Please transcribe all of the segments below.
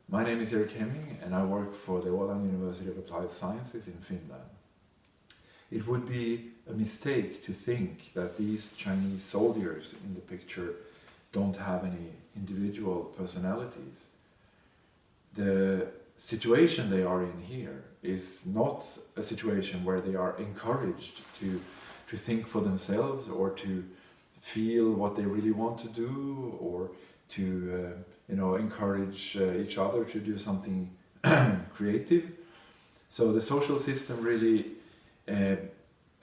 My name is Erik Hemming and I work for the Åland University of Applied Sciences in Finland. It would be a mistake to think that these Chinese soldiers in the picture don't have any individual personalities. The situation they are in here is not a situation where they are encouraged to think for themselves or to feel what they really want to do, or to encourage each other to do something creative. So the social system really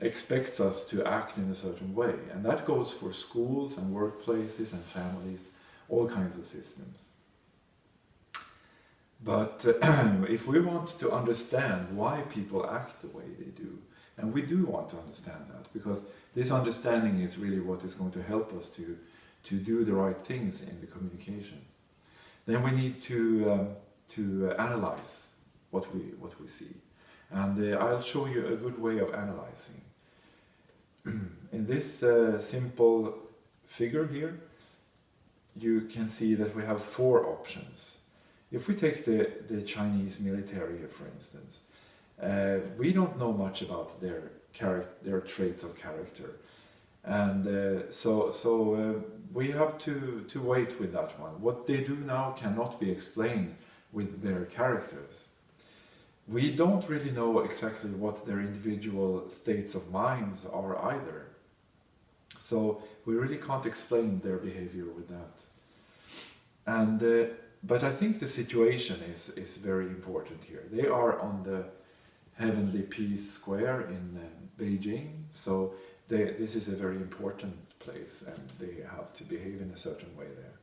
expects us to act in a certain way, and that goes for schools and workplaces and families, all kinds of systems. But if we want to understand why people act the way they do, and we do want to understand that, because this understanding is really what is going to help us to do the right things in the communication, then we need to analyze what we see. And I'll show you a good way of analyzing. In this simple figure here, you can see that we have 4 options. If we take the Chinese military here, for instance, we don't know much about their traits of character, and so we have to wait with that one. What they do now cannot be explained with their characters. We don't really know exactly what their individual states of minds are either, so we really can't explain their behavior with that. And but I think the situation is very important here. They are on the Heavenly Peace Square in Beijing, so this is a very important place and they have to behave in a certain way there.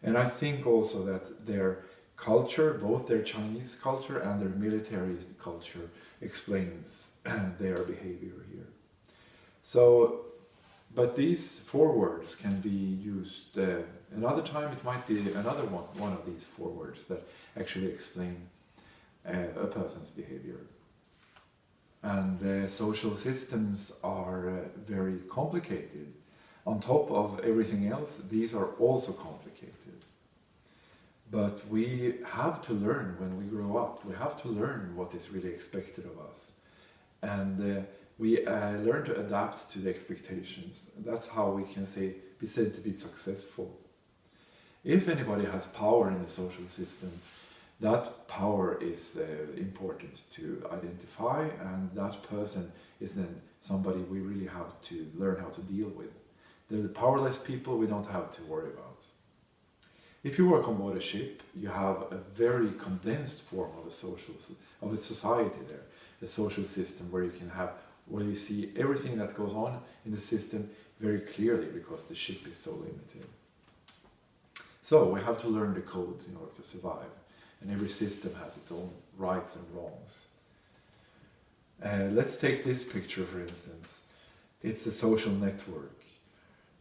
And I think also that their culture, both their Chinese culture and their military culture, explains their behavior here. So, but these 4 words can be used another time. It might be another one of these 4 words that actually explain a person's behavior. And social systems are very complicated. On top of everything else, these are also complicated. But we have to learn when we grow up. We have to learn what is really expected of us. And we learn to adapt to the expectations. That's how we can be said to be successful. If anybody has power in the social system, that power is important to identify, and that person is then somebody we really have to learn how to deal with. The powerless people we don't have to worry about. If you work on board a ship, you have a very condensed form of a society there, a social system where you see everything that goes on in the system very clearly, because the ship is so limited. So we have to learn the codes in order to survive. And every system has its own rights and wrongs. Let's take this picture, for instance. It's a social network.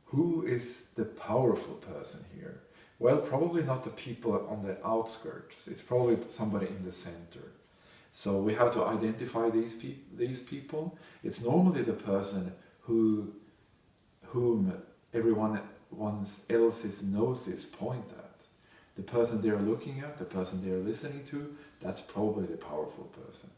Who is the powerful person here? Well, probably not the people on the outskirts. It's probably somebody in the center. So we have to identify these people. It's normally the person whom everyone else's noses point at. The person they're looking at, the person they're listening to, that's probably the powerful person.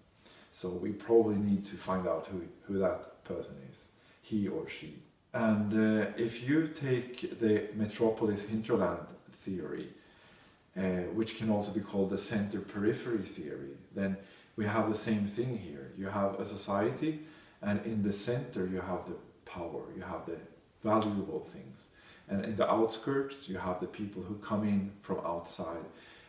So we probably need to find out who that person is, he or she. And if you take the metropolis hinterland theory, which can also be called the center-periphery theory, then we have the same thing here. You have a society, and in the center you have the power, you have the valuable things. And in the outskirts, you have the people who come in from outside,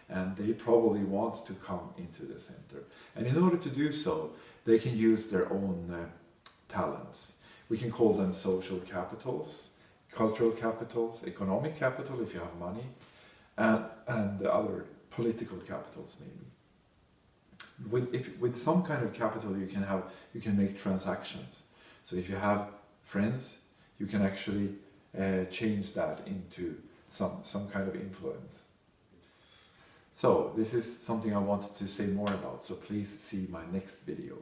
and they probably want to come into the center. And in order to do so, they can use their own talents. We can call them social capitals, cultural capitals, economic capital if you have money, and other political capitals maybe. With some kind of capital you can make transactions. So if you have friends, you can actually change that into some kind of influence. So this is something I wanted to say more about, so please see my next video.